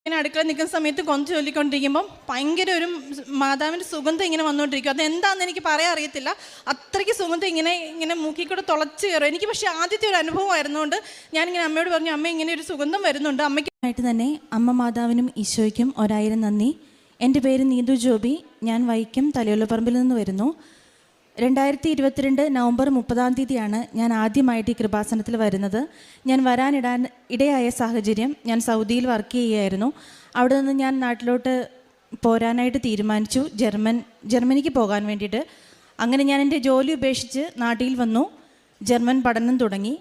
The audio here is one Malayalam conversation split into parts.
ഇങ്ങനെ അടുക്കള നിൽക്കുന്ന സമയത്ത് കൊന്ത ചൊല്ലിക്കൊണ്ടിരിക്കുമ്പം ഭയങ്കര ഒരു മാതാവിൻ്റെ സുഗന്ധം ഇങ്ങനെ വന്നുകൊണ്ടിരിക്കും. അതെന്താണെന്ന് എനിക്ക് പറയാൻ അറിയത്തില്ല. അത്രയ്ക്ക് സുഗന്ധം ഇങ്ങനെ ഇങ്ങനെ മൂക്കിക്കൂടെ തുളച്ച് കയറും. എനിക്ക് പക്ഷേ ആദ്യത്തെ ഒരു അനുഭവം ആയിരുന്നുകൊണ്ട് ഞാനിങ്ങനെ അമ്മയോട് പറഞ്ഞു, അമ്മ ഇങ്ങനെ ഒരു സുഗന്ധം വരുന്നുണ്ട്. അമ്മയ്ക്കായിട്ട് തന്നെ അമ്മ മാതാവിനും ഈശോയ്ക്കും 1000 നന്ദി. എൻ്റെ പേര് നീതു ജോബി. ഞാൻ വൈക്കം തലയോലപ്പറമ്പിൽ നിന്ന് വരുന്നു. 2022 നവംബർ 30 ഞാൻ ആദ്യമായിട്ട് ഈ കൃപാസനത്തിൽ വരുന്നത്. ഞാൻ ഇടയായ സാഹചര്യം, ഞാൻ സൗദിയിൽ വർക്ക് ചെയ്യുകയായിരുന്നു. അവിടെ നിന്ന് ഞാൻ നാട്ടിലോട്ട് പോരാനായിട്ട് തീരുമാനിച്ചു, ജർമ്മനിക്ക് പോകാൻ വേണ്ടിയിട്ട്. അങ്ങനെ ഞാൻ എൻ്റെ ജോലി ഉപേക്ഷിച്ച് നാട്ടിൽ വന്നു. ജർമ്മൻ പഠനം തുടങ്ങി.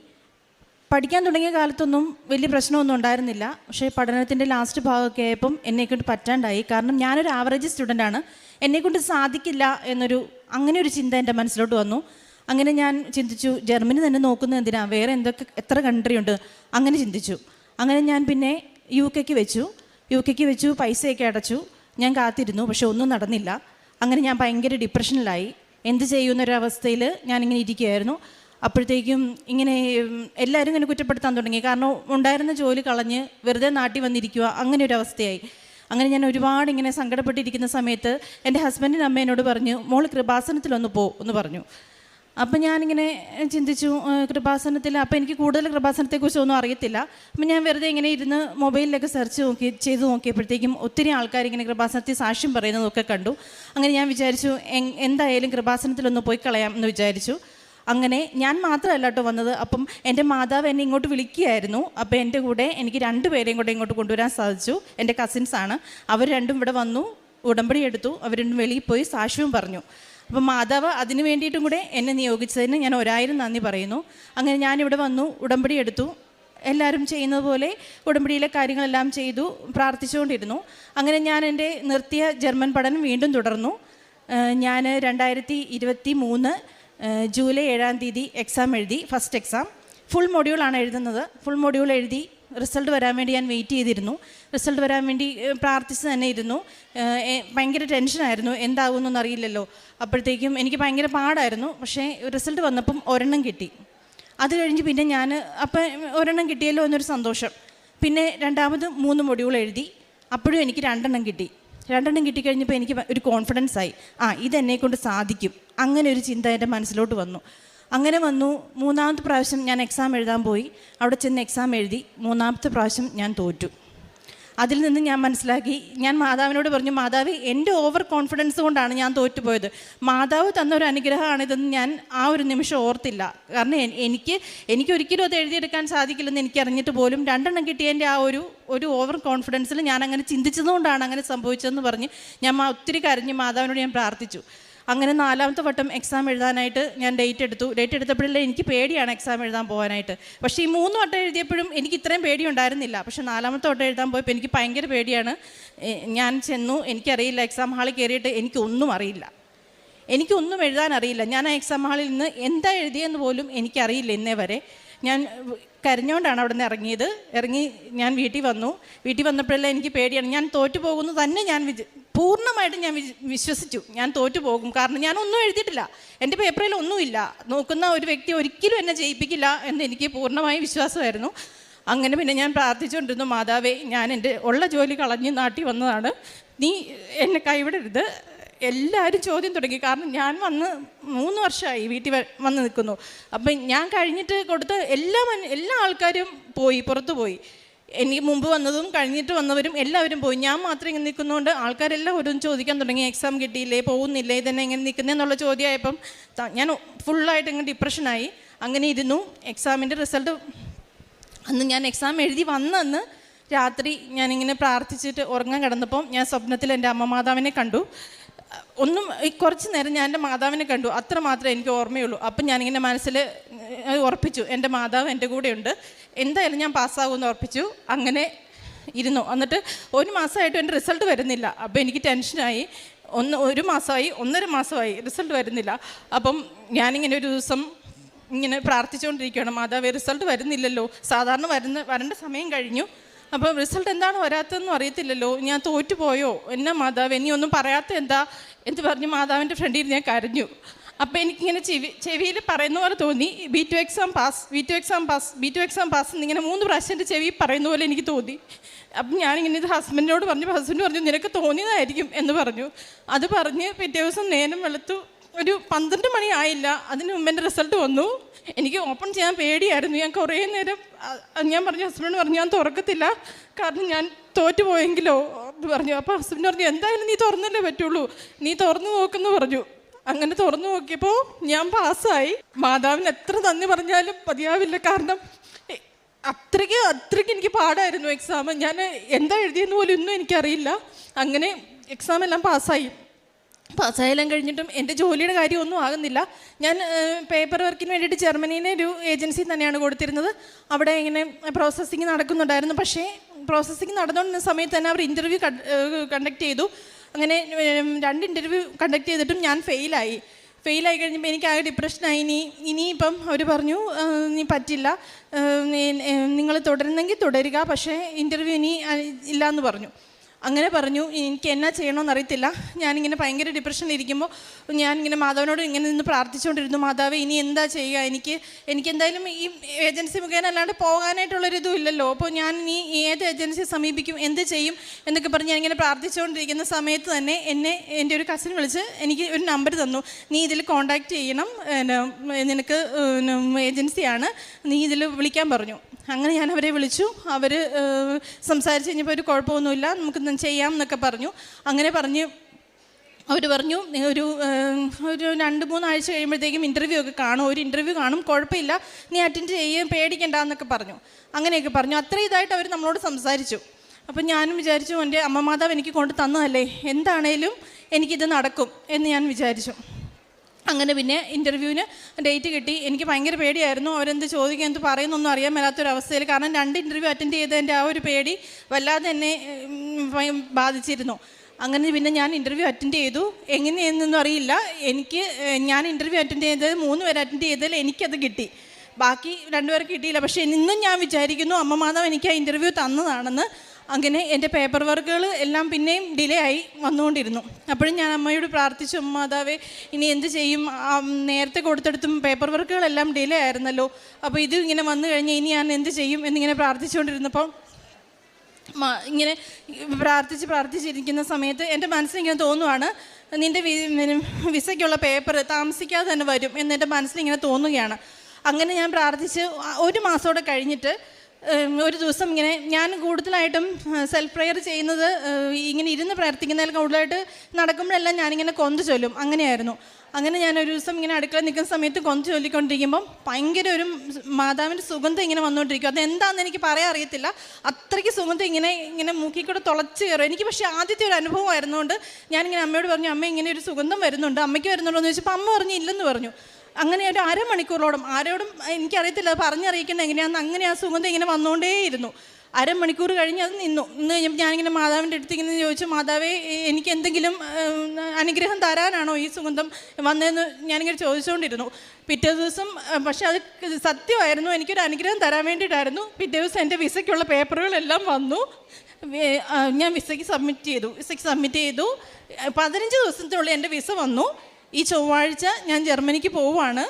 പഠിക്കാൻ തുടങ്ങിയ കാലത്തൊന്നും വലിയ പ്രശ്നമൊന്നും ഉണ്ടായിരുന്നില്ല. പക്ഷേ പഠനത്തിൻ്റെ ലാസ്റ്റ് ഭാഗമൊക്കെ ആയപ്പം എന്നെക്കൊണ്ട് പറ്റാണ്ടായി. കാരണം ഞാനൊരു ആവറേജ് സ്റ്റുഡൻ്റാണ്. എന്നെക്കൊണ്ട് സാധിക്കില്ല അങ്ങനെ ഒരു ചിന്ത എൻ്റെ മനസ്സിലോട്ട് വന്നു. അങ്ങനെ ഞാൻ ചിന്തിച്ചു, ജർമ്മനി തന്നെ നോക്കുന്നത് എന്തിനാ, വേറെ എത്ര കൺട്രി ഉണ്ട്, അങ്ങനെ ചിന്തിച്ചു. അങ്ങനെ ഞാൻ പിന്നെ യു കെക്ക് വെച്ചു. പൈസയൊക്കെ അടച്ചു. ഞാൻ കാത്തിരുന്നു, പക്ഷെ ഒന്നും നടന്നില്ല. അങ്ങനെ ഞാൻ ഭയങ്കര ഡിപ്രഷനിലായി. എന്ത് ചെയ്യുന്നൊരവസ്ഥയിൽ ഞാനിങ്ങനെ ഇരിക്കുകയായിരുന്നു. അപ്പോഴത്തേക്കും ഇങ്ങനെ എല്ലാവരും ഇങ്ങനെ കുറ്റപ്പെടുത്താൻ തുടങ്ങി. കാരണം ഉണ്ടായിരുന്ന ജോലി കളഞ്ഞ് വെറുതെ നാട്ടിൽ വന്നിരിക്കുക, അങ്ങനെ ഒരു അവസ്ഥയായി. അങ്ങനെ ഞാൻ ഒരുപാട് ഇങ്ങനെ സങ്കടപ്പെട്ടിരിക്കുന്ന സമയത്ത് എൻ്റെ ഹസ്ബൻഡിൻ്റെ അമ്മ എന്നോട് പറഞ്ഞു, മോൾ കൃപാസനത്തിലൊന്ന് എന്ന് പറഞ്ഞു. അപ്പം ഞാനിങ്ങനെ ചിന്തിച്ചു, കൃപാസനത്തിൽ. അപ്പോൾ എനിക്ക് കൂടുതൽ കൃപാസനത്തെക്കുറിച്ചൊന്നും അറിയത്തില്ല. അപ്പം ഞാൻ വെറുതെ ഇങ്ങനെ ഇരുന്ന് മൊബൈലിലൊക്കെ ചെയ്ത് നോക്കിയപ്പോഴത്തേക്കും ഒത്തിരി ആൾക്കാർ ഇങ്ങനെ കൃപാസനത്തിൽ സാക്ഷ്യം പറയുന്നതൊക്കെ കണ്ടു. അങ്ങനെ ഞാൻ വിചാരിച്ചു, എന്തായാലും കൃപാസനത്തിലൊന്ന് പോയി കളയാം എന്ന് വിചാരിച്ചു. അങ്ങനെ ഞാൻ മാത്രമല്ല കേട്ടോ വന്നത്. അപ്പം എൻ്റെ മാതാവ് എന്നെ ഇങ്ങോട്ട് വിളിക്കുകയായിരുന്നു. അപ്പോൾ എൻ്റെ കൂടെ എനിക്ക് 2 പേരെയും കൂടെ ഇങ്ങോട്ട് കൊണ്ടുവരാൻ സാധിച്ചു. എൻ്റെ കസിൻസാണ്. അവർ രണ്ടും ഇവിടെ വന്നു, ഉടമ്പടി എടുത്തു. അവർ രണ്ടും വെളിയിൽ പോയി സാക്ഷ്യവും പറഞ്ഞു. അപ്പം മാതാവ് അതിന് വേണ്ടിയിട്ടും കൂടെ എന്നെ നിയോഗിച്ചതിന് ഞാൻ 1000 നന്ദി പറയുന്നു. അങ്ങനെ ഞാനിവിടെ വന്നു, ഉടമ്പടി എടുത്തു. എല്ലാവരും ചെയ്യുന്നത് പോലെ ഉടമ്പടിയിലെ കാര്യങ്ങളെല്ലാം ചെയ്തു, പ്രാർത്ഥിച്ചുകൊണ്ടിരുന്നു. അങ്ങനെ ഞാൻ എൻ്റെ നിർത്തിയ ജർമ്മൻ പഠനം വീണ്ടും തുടർന്നു. ഞാൻ 2023 ജൂലൈ 7 എക്സാം എഴുതി. ഫസ്റ്റ് എക്സാം ഫുൾ മൊഡ്യൂളാണ് എഴുതുന്നത്. ഫുൾ മൊഡ്യൂൾ എഴുതി. റിസൾട്ട് വരാൻ വേണ്ടി ഞാൻ വെയിറ്റ് ചെയ്തിരുന്നു. റിസൾട്ട് വരാൻ വേണ്ടി പ്രാർത്ഥിച്ച് തന്നെ ഇരുന്നു. ഭയങ്കര ടെൻഷനായിരുന്നു, എന്താകുമെന്നൊന്നും അറിയില്ലല്ലോ. അപ്പോഴത്തേക്കും എനിക്ക് ഭയങ്കര പാടായിരുന്നു. പക്ഷേ റിസൾട്ട് വന്നപ്പം 1 കിട്ടി. അത് കഴിഞ്ഞ് പിന്നെ ഞാൻ അപ്പം 1 കിട്ടിയല്ലോ എന്നൊരു സന്തോഷം. പിന്നെ രണ്ടാമത് 3 മൊഡ്യൂൾ എഴുതി. അപ്പോഴും എനിക്ക് 2 കിട്ടി. 2 കിട്ടിക്കഴിഞ്ഞപ്പോൾ എനിക്ക് ഒരു കോൺഫിഡൻസ് ആയി. ഇതെന്നെക്കൊണ്ട് സാധിക്കും, അങ്ങനെ ഒരു ചിന്ത എൻ്റെ മനസ്സിലോട്ട് വന്നു. അങ്ങനെ വന്നു. 3ാമത്തെ പ്രാവശ്യം ഞാൻ എക്സാം എഴുതാൻ പോയി. അവിടെ ചെന്ന് എക്സാം എഴുതി. 3ാമത്തെ പ്രാവശ്യം ഞാൻ തോറ്റു. അതിൽ നിന്ന് ഞാൻ മനസ്സിലാക്കി, ഞാൻ മാതാവിനോട് പറഞ്ഞു, മാതാവ് എൻ്റെ ഓവർ കോൺഫിഡൻസ് കൊണ്ടാണ് ഞാൻ തോറ്റുപോയത്. മാതാവ് തന്നൊരു അനുഗ്രഹമാണിതെന്ന് ഞാൻ ആ ഒരു നിമിഷം ഓർത്തില്ല. കാരണം എനിക്ക് ഒരിക്കലും അത് എഴുതിയെടുക്കാൻ സാധിക്കില്ലെന്ന് എനിക്കറിഞ്ഞിട്ട് പോലും 2 കിട്ടിയതിൻ്റെ ആ ഒരു ഓവർ കോൺഫിഡൻസിൽ ഞാൻ അങ്ങനെ ചിന്തിച്ചതുകൊണ്ടാണ് അങ്ങനെ സംഭവിച്ചതെന്ന് പറഞ്ഞ് ഞാൻ ഒത്തിരി കരഞ്ഞ് മാതാവിനോട് ഞാൻ പ്രാർത്ഥിച്ചു. അങ്ങനെ 4ാമത്തെ വട്ടം എക്സാം എഴുതാനായിട്ട് ഞാൻ ഡേറ്റ് എടുത്തപ്പോഴല്ലേ എനിക്ക് പേടിയാണ് എക്സാം എഴുതാൻ പോകാനായിട്ട്. പക്ഷേ ഈ 3 വട്ടം എഴുതിയപ്പോഴും എനിക്ക് ഇത്രയും പേടി ഉണ്ടായിരുന്നില്ല. പക്ഷേ 4ാമത്തെ വട്ടം എഴുതാൻ പോയപ്പോൾ എനിക്ക് ഭയങ്കര പേടിയാണ്. ഞാൻ ചെന്നു, എനിക്കറിയില്ല. എക്സാം ഹാളിൽ കയറിയിട്ട് എനിക്കൊന്നും അറിയില്ല, എനിക്കൊന്നും എഴുതാൻ അറിയില്ല. ഞാൻ ആ എക്സാം ഹാളിൽ നിന്ന് എന്താ എഴുതിയെന്ന് പോലും എനിക്കറിയില്ല ഇന്നേ വരെ. ഞാൻ കരഞ്ഞുകൊണ്ടാണ് അവിടെ നിന്ന് ഇറങ്ങി ഞാൻ വീട്ടിൽ വന്നപ്പോഴെല്ലാം എനിക്ക് പേടിയാണ്. ഞാൻ തോറ്റു പോകുന്നു തന്നെ ഞാൻ പൂർണ്ണമായിട്ടും ഞാൻ വിശ്വസിച്ചു, ഞാൻ തോറ്റു പോകും. കാരണം ഞാനൊന്നും എഴുതിയിട്ടില്ല, എൻ്റെ പേപ്പറിൽ ഒന്നുമില്ല. നോക്കുന്ന ഒരു വ്യക്തി ഒരിക്കലും എന്നെ ജയിപ്പിക്കില്ല എന്ന് എനിക്ക് പൂർണ്ണമായി വിശ്വാസമായിരുന്നു. അങ്ങനെ പിന്നെ ഞാൻ പ്രാർത്ഥിച്ചുകൊണ്ടിരുന്നു, മാതാവേ, ഞാൻ എൻ്റെ ഉള്ള ജോലി കളഞ്ഞ് നാട്ടിൽ വന്നതാണ്, നീ എന്നെ കൈവിടരുത്. എല്ലാവരും ചോദ്യം തുടങ്ങി. കാരണം ഞാൻ 3 വർഷമായി വീട്ടിൽ വന്ന് നിൽക്കുന്നു. അപ്പം ഞാൻ കഴിഞ്ഞിട്ട് കൊടുത്ത എല്ലാ ആൾക്കാരും പുറത്തു പോയി. എനിക്ക് മുമ്പ് വന്നതും കഴിഞ്ഞിട്ട് വന്നവരും എല്ലാവരും പോയി. ഞാൻ മാത്രം ഇങ്ങനെ നിൽക്കുന്നതുകൊണ്ട് ആൾക്കാരെല്ലാം ഓരോന്ന് ചോദിക്കാൻ തുടങ്ങി. എക്സാം കിട്ടിയില്ലേ, പോകുന്നില്ലേ, ഇതന്നെ എങ്ങനെ നിൽക്കുന്നതെന്നുള്ള ചോദ്യമായപ്പം ഞാൻ ഫുള്ളായിട്ട് ഇങ്ങനെ ഡിപ്രഷനായി. അങ്ങനെ ഇരുന്നു. എക്സാമിൻ്റെ റിസൾട്ട് അന്ന് ഞാൻ എക്സാം എഴുതി വന്നന്ന് രാത്രി ഞാനിങ്ങനെ പ്രാർത്ഥിച്ചിട്ട് ഉറങ്ങാൻ കിടന്നപ്പം ഞാൻ സ്വപ്നത്തിൽ എൻ്റെ അമ്മ മാതാവിനെ കണ്ടു. കുറച്ച് നേരം ഞാൻ എൻ്റെ മാതാവിനെ കണ്ടു, അത്ര മാത്രമേ എനിക്ക് ഓർമ്മയുള്ളൂ. അപ്പം ഞാനിങ്ങനെ മനസ്സിൽ ഉറപ്പിച്ചു, എൻ്റെ മാതാവ് എൻ്റെ കൂടെയുണ്ട്, എന്തായാലും ഞാൻ പാസ്സാകുമെന്ന് ഉറപ്പിച്ചു. അങ്ങനെ ഇരുന്നു. എന്നിട്ട് 1 മാസമായിട്ടും എൻ്റെ റിസൾട്ട് വരുന്നില്ല. അപ്പോൾ എനിക്ക് ടെൻഷനായി. 1 മാസമായി, 1.5 മാസമായി, റിസൾട്ട് വരുന്നില്ല. അപ്പം ഞാനിങ്ങനെ ഒരു ദിവസം ഇങ്ങനെ പ്രാർത്ഥിച്ചുകൊണ്ടിരിക്കുകയാണ്, മാതാവേ, റിസൾട്ട് വരുന്നില്ലല്ലോ, സാധാരണ വരേണ്ട സമയം കഴിഞ്ഞു, അപ്പോൾ റിസൾട്ട് എന്താണ് വരാത്തതെന്നും അറിയത്തില്ലല്ലോ, ഞാൻ തോറ്റുപോയോ, എന്നാ മാതാവ്, നീ ഒന്നും പറയാത്ത എന്താ എന്ന് പറഞ്ഞ് മാതാവിൻ്റെ ഫ്രണ്ടിൽ ഞാൻ കരഞ്ഞു. അപ്പോൾ എനിക്കിങ്ങനെ ചെവിയിൽ പറയുന്ന പോലെ തോന്നി, B2 exam pass, B2 exam pass, B2 exam pass എന്നിങ്ങനെ 3 പ്രാവശ്യം എൻ്റെ ചെവി പറയുന്ന പോലെ എനിക്ക് തോന്നി. അപ്പം ഞാനിങ്ങനെ ഇത് ഹസ്ബൻഡിനോട് പറഞ്ഞു. ഹസ്ബൻഡ് പറഞ്ഞു നിനക്ക് തോന്നിയതായിരിക്കും എന്ന് പറഞ്ഞു. അത് പറഞ്ഞ് പിറ്റേ ദിവസം നേരം വെളുത്തു ഒരു 12 മണി ആയില്ല, അതിന് മുമ്പ് എൻ്റെ റിസൾട്ട് വന്നു. എനിക്ക് ഓപ്പൺ ചെയ്യാൻ പേടിയായിരുന്നു. ഞാൻ കുറേ നേരം ഞാൻ പറഞ്ഞു, ഹസ്ബൻഡ് പറഞ്ഞു ഞാൻ തുറക്കത്തില്ല, കാരണം ഞാൻ തോറ്റുപോയെങ്കിലോ എന്ന് പറഞ്ഞു. അപ്പോൾ ഹസ്ബൻഡ് പറഞ്ഞു എന്തായാലും നീ തുറന്നല്ലേ പറ്റുള്ളൂ, നീ തുറന്നു നോക്കെന്ന് പറഞ്ഞു. അങ്ങനെ തുറന്നു നോക്കിയപ്പോൾ ഞാൻ പാസ്സായി. മാതാവിന് എത്ര നന്ദി പറഞ്ഞാലും മതിയാവില്ല, കാരണം അത്രയ്ക്ക് എനിക്ക് പാടായിരുന്നു എക്സാം. ഞാൻ എന്താ എഴുതിയെന്ന് പോലും ഒന്നും എനിക്കറിയില്ല. അങ്ങനെ എക്സാം എല്ലാം പാസ്സായെല്ലാം കഴിഞ്ഞിട്ടും എൻ്റെ ജോലിയുടെ കാര്യമൊന്നും ആകുന്നില്ല. ഞാൻ പേപ്പർ വർക്കിന് വേണ്ടിയിട്ട് ജർമ്മനിയിലെ ഒരു ഏജൻസി തന്നെയാണ് കൊടുത്തിരുന്നത്. അവിടെ ഇങ്ങനെ പ്രോസസ്സിങ് നടക്കുന്നുണ്ടായിരുന്നു. പക്ഷേ പ്രോസസ്സിങ് നടന്നുകൊണ്ടിരുന്ന സമയത്ത് തന്നെ അവർ ഇൻ്റർവ്യൂ കണ്ടക്ട് ചെയ്തു. അങ്ങനെ 2 ഇൻ്റർവ്യൂ കണ്ടക്ട് ചെയ്തിട്ടും ഞാൻ ഫെയിലായി കഴിഞ്ഞപ്പോൾ എനിക്കാകെ ഡിപ്രഷനായി. ഇനിയിപ്പം അവർ പറഞ്ഞു നീ പറ്റില്ല, നിങ്ങൾ തുടരുന്നെങ്കിൽ തുടരുക, പക്ഷേ ഇൻ്റർവ്യൂ ഇനി ഇല്ലയെന്ന് പറഞ്ഞു. അങ്ങനെ പറഞ്ഞു. എനിക്ക് എന്നാ ചെയ്യണമെന്ന് അറിയത്തില്ല. ഞാനിങ്ങനെ ഭയങ്കര ഡിപ്രഷനിലിരിക്കുമ്പോൾ ഞാനിങ്ങനെ മാതാവിനോട് ഇങ്ങനെ നിന്ന് പ്രാർത്ഥിച്ചുകൊണ്ടിരുന്നു, മാതാവ് ഇനി എന്താ ചെയ്യുക, എനിക്ക് എന്തായാലും ഈ ഏജൻസി മുഖേന അല്ലാണ്ട് പോകാനായിട്ടുള്ളൊരിതും ഇല്ലല്ലോ, അപ്പോൾ ഞാൻ ഇനി ഏത് ഏജൻസിയെ സമീപിക്കും, എന്ത് ചെയ്യും എന്നൊക്കെ പറഞ്ഞ് ഞാനിങ്ങനെ പ്രാർത്ഥിച്ചുകൊണ്ടിരിക്കുന്ന സമയത്ത് തന്നെ എൻ്റെ ഒരു കസിൻ വിളിച്ച് എനിക്ക് ഒരു നമ്പർ തന്നു. നീ ഇതിൽ കോൺടാക്റ്റ് ചെയ്യണം, നിനക്ക് ഏജൻസിയാണ്, നീ ഇതിൽ വിളിക്കാൻ പറഞ്ഞു. അങ്ങനെ ഞാൻ അവരെ വിളിച്ചു. അവർ സംസാരിച്ച് കഴിഞ്ഞപ്പോൾ ഒരു കുഴപ്പമൊന്നുമില്ല, നമുക്ക് ചെയ്യാം എന്നൊക്കെ പറഞ്ഞു. അങ്ങനെ അവർ പറഞ്ഞു ഒരു 2-3 ആഴ്ച കഴിയുമ്പോഴത്തേക്കും ഇൻ്റർവ്യൂ ഒക്കെ കാണും, ഒരു ഇൻ്റർവ്യൂ കാണും, കുഴപ്പമില്ല, നീ അറ്റൻഡ് ചെയ്യുകയും പേടിക്കണ്ട എന്നൊക്കെ പറഞ്ഞു. അങ്ങനെയൊക്കെ പറഞ്ഞു. അത്ര ഇതായിട്ട് അവർ നമ്മളോട് സംസാരിച്ചു. അപ്പം ഞാനും വിചാരിച്ചു എൻ്റെ അമ്മ മാതാവ് എനിക്ക് കൊണ്ട് തന്നതല്ലേ, എന്താണേലും എനിക്കിത് നടക്കും എന്ന് ഞാൻ വിചാരിച്ചു. അങ്ങനെ പിന്നെ ഇൻ്റർവ്യൂവിന് ഡേറ്റ് കിട്ടി. എനിക്ക് ഭയങ്കര പേടിയായിരുന്നു, അവരെന്ത് ചോദിക്കുക എന്ത് പറയുന്നൊന്നും അറിയാൻ മേലാത്തൊരവസ്ഥയിൽ. കാരണം 2 ഇൻ്റർവ്യൂ അറ്റൻഡ് ചെയ്തതിൻ്റെ ആ ഒരു പേടി വല്ലാതെ എന്നെ ബാധിച്ചിരുന്നു. അങ്ങനെ പിന്നെ ഞാൻ ഇൻ്റർവ്യൂ അറ്റൻഡ് ചെയ്തു. എങ്ങനെയെന്നൊന്നും അറിയില്ല, ഞാൻ ഇൻ്റർവ്യൂ അറ്റൻഡ് ചെയ്തത് 3 പേര് അറ്റൻഡ് ചെയ്തതിൽ എനിക്കത് കിട്ടി, ബാക്കി 2 പേർക്ക് കിട്ടിയില്ല. പക്ഷേ ഇന്നും ഞാൻ വിചാരിക്കുന്നു അമ്മ മാതാവ് എനിക്ക് ആ ഇൻ്റർവ്യൂ തന്നതാണെന്ന്. അങ്ങനെ എൻ്റെ പേപ്പർ വർക്കുകൾ എല്ലാം പിന്നെയും ഡിലേ ആയി വന്നുകൊണ്ടിരുന്നു. അപ്പോഴും ഞാൻ അമ്മയോട് പ്രാർത്ഥിച്ചു, അമ്മ മാതാവേ ഇനി എന്ത് ചെയ്യും, നേരത്തെ കൊടുത്തെടുത്തും പേപ്പർ വർക്കുകളെല്ലാം ഡിലേ ആയിരുന്നല്ലോ, അപ്പോൾ ഇത് ഇങ്ങനെ വന്നു കഴിഞ്ഞാൽ ഇനി ഞാൻ എന്ത് ചെയ്യും എന്നിങ്ങനെ പ്രാർത്ഥിച്ചുകൊണ്ടിരുന്നപ്പോൾ ഇങ്ങനെ പ്രാർത്ഥിച്ചിരിക്കുന്ന സമയത്ത് എൻ്റെ മനസ്സിലിങ്ങനെ തോന്നുവാണ്, നിൻ്റെ വിസയ്ക്കുള്ള പേപ്പർ താമസിക്കാതെ തന്നെ വരും എന്നെൻ്റെ മനസ്സിലിങ്ങനെ തോന്നുകയാണ്. അങ്ങനെ ഞാൻ പ്രാർത്ഥിച്ച് 1 മാസത്തോടെ കഴിഞ്ഞിട്ട് ഒരു ദിവസം ഇങ്ങനെ ഞാൻ കൂടുതലായിട്ടും സെൽഫ് പ്രെയർ ചെയ്യുന്നത് ഇങ്ങനെ ഇരുന്ന് പ്രാർത്ഥിക്കുന്നതിൽ കൂടുതലായിട്ട് നടക്കുമ്പോഴെല്ലാം ഞാനിങ്ങനെ കൊന്ത് ചൊല്ലും, അങ്ങനെയായിരുന്നു. അങ്ങനെ ഞാനൊരു ദിവസം ഇങ്ങനെ അടുക്കള നിൽക്കുന്ന സമയത്ത് കൊന്ത് ചൊല്ലിക്കൊണ്ടിരിക്കുമ്പം ഭയങ്കര ഒരു മാതാവിൻ്റെ സുഗന്ധം ഇങ്ങനെ വന്നുകൊണ്ടിരിക്കും. അതെന്താണെന്ന് എനിക്ക് പറയാൻ അറിയത്തില്ല, അത്രയ്ക്ക് സുഗന്ധം ഇങ്ങനെ മൂക്കിക്കൂടെ തുളച്ച് കയറും. എനിക്ക് പക്ഷേ ആദ്യത്തെ ഒരു അനുഭവമായിരുന്നുകൊണ്ട് ഞാനിങ്ങനെ അമ്മയോട് പറഞ്ഞു, അമ്മ ഇങ്ങനെ ഒരു സുഗന്ധം വരുന്നുണ്ട്, അമ്മയ്ക്ക് വരുന്നുണ്ടോ എന്ന് ചോദിച്ചപ്പോൾ അമ്മ പറഞ്ഞു ഇല്ലെന്ന് പറഞ്ഞു. അങ്ങനെ ഒരു 1/2 മണിക്കൂറോളം ആരോടും എനിക്കറിയത്തില്ല, അത് പറഞ്ഞറിയിക്കേണ്ട എങ്ങനെയാണെന്ന്, അങ്ങനെ ആ സുഗന്ധം ഇങ്ങനെ വന്നുകൊണ്ടേയിരുന്നു. 1/2 മണിക്കൂർ കഴിഞ്ഞ് അത് നിന്ന് കഴിഞ്ഞപ്പോൾ ഞാനിങ്ങനെ മാതാവിൻ്റെ അടുത്ത് ഇങ്ങനെ ചോദിച്ചു, മാതാവേ എനിക്ക് എന്തെങ്കിലും അനുഗ്രഹം തരാനാണോ ഈ സുഗന്ധം വന്നതെന്ന് ഞാനിങ്ങനെ ചോദിച്ചുകൊണ്ടിരുന്നു. പിറ്റേ ദിവസം പക്ഷെ അത് സത്യമായിരുന്നു, എനിക്കൊരു അനുഗ്രഹം തരാൻ വേണ്ടിയിട്ടായിരുന്നു. പിറ്റേ ദിവസം എൻ്റെ വിസയ്ക്കുള്ള പേപ്പറുകളെല്ലാം വന്നു. ഞാൻ വിസയ്ക്ക് സബ്മിറ്റ് ചെയ്തു. 15 ദിവസത്തിനുള്ളിൽ എൻ്റെ വിസ വന്നു. ഈ ചൊവ്വാഴ്ച ഞാൻ ജർമ്മനിക്ക് പോവുകയാണ്.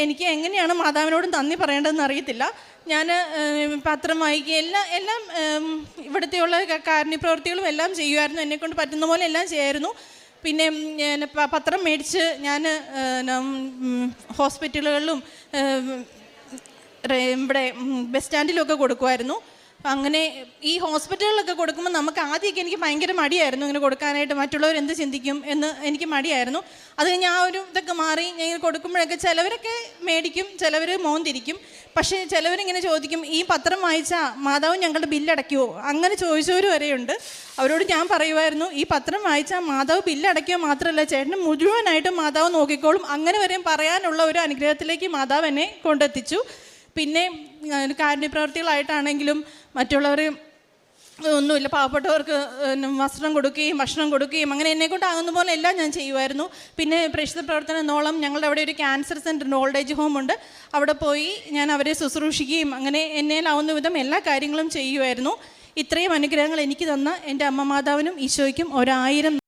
എനിക്ക് എങ്ങനെയാണ് മാതാവിനോട് നന്ദി പറയേണ്ടതെന്ന് അറിയത്തില്ല. ഞാൻ പത്രം വായിക്കുക എല്ലാം ഇവിടുത്തെയുള്ള കാരുണ്യപ്രവൃത്തികളും എല്ലാം ചെയ്യുമായിരുന്നു, എന്നെക്കൊണ്ട് പറ്റുന്ന പോലെ എല്ലാം ചെയ്യായിരുന്നു. പിന്നെ പത്രം മേടിച്ച് ഞാൻ ഹോസ്പിറ്റലുകളിലും ഇവിടെ ബസ് സ്റ്റാൻഡിലൊക്കെ കൊടുക്കുമായിരുന്നു. അങ്ങനെ ഈ ഹോസ്പിറ്റലുകളിലൊക്കെ കൊടുക്കുമ്പോൾ നമുക്ക് ആദ്യമൊക്കെ എനിക്ക് ഭയങ്കര മടിയായിരുന്നു ഇങ്ങനെ കൊടുക്കാനായിട്ട്, മറ്റുള്ളവർ എന്ത് ചിന്തിക്കും എന്ന് എനിക്ക് മടിയായിരുന്നു. അത് കഴിഞ്ഞ് ആ ഒരു ഇതൊക്കെ മാറി ഞാൻ ഇങ്ങനെ കൊടുക്കുമ്പോഴൊക്കെ ചിലവരൊക്കെ മേടിക്കും, ചിലവർ മോന്തിരിക്കും. പക്ഷേ ചിലവരിങ്ങനെ ചോദിക്കും, ഈ പത്രം വായിച്ചാൽ മാതാവ് ഞങ്ങളുടെ ബില്ലടയ്ക്കുമോ, അങ്ങനെ ചോദിച്ചവർ വരെയുണ്ട്. അവരോട് ഞാൻ പറയുമായിരുന്നു, ഈ പത്രം വായിച്ചാൽ മാതാവ് ബില്ലടയ്ക്കുക മാത്രമല്ല ചേട്ടന് മുഴുവനായിട്ടും മാതാവ് നോക്കിക്കോളും. അങ്ങനെ വരെയും പറയാനുള്ള ഒരു അനുഗ്രഹത്തിലേക്ക് മാതാവ് എന്നെ കൊണ്ടെത്തിച്ചു. പിന്നെ കാരുണ്യപ്രവർത്തികളായിട്ടാണെങ്കിലും മറ്റുള്ളവർ ഒന്നുമില്ല, പാവപ്പെട്ടവർക്ക് വസ്ത്രം കൊടുക്കുകയും ഭക്ഷണം കൊടുക്കുകയും അങ്ങനെ എന്നെക്കൊണ്ടാകുന്ന പോലെ എല്ലാം ഞാൻ ചെയ്യുമായിരുന്നു. പിന്നെ പ്രേക്ഷിത പ്രവർത്തനം എന്നോളം ഞങ്ങളുടെ അവിടെ ഒരു cancer centre old age home ഉണ്ട്, അവിടെ പോയി ഞാൻ അവരെ ശുശ്രൂഷിക്കുകയും അങ്ങനെ എന്നേലാവുന്ന വിധം എല്ലാ കാര്യങ്ങളും ചെയ്യുമായിരുന്നു. ഇത്രയും അനുഗ്രഹങ്ങൾ എനിക്ക് തന്ന എൻ്റെ അമ്മ മാതാവിനും ഈശോയ്ക്കും 1000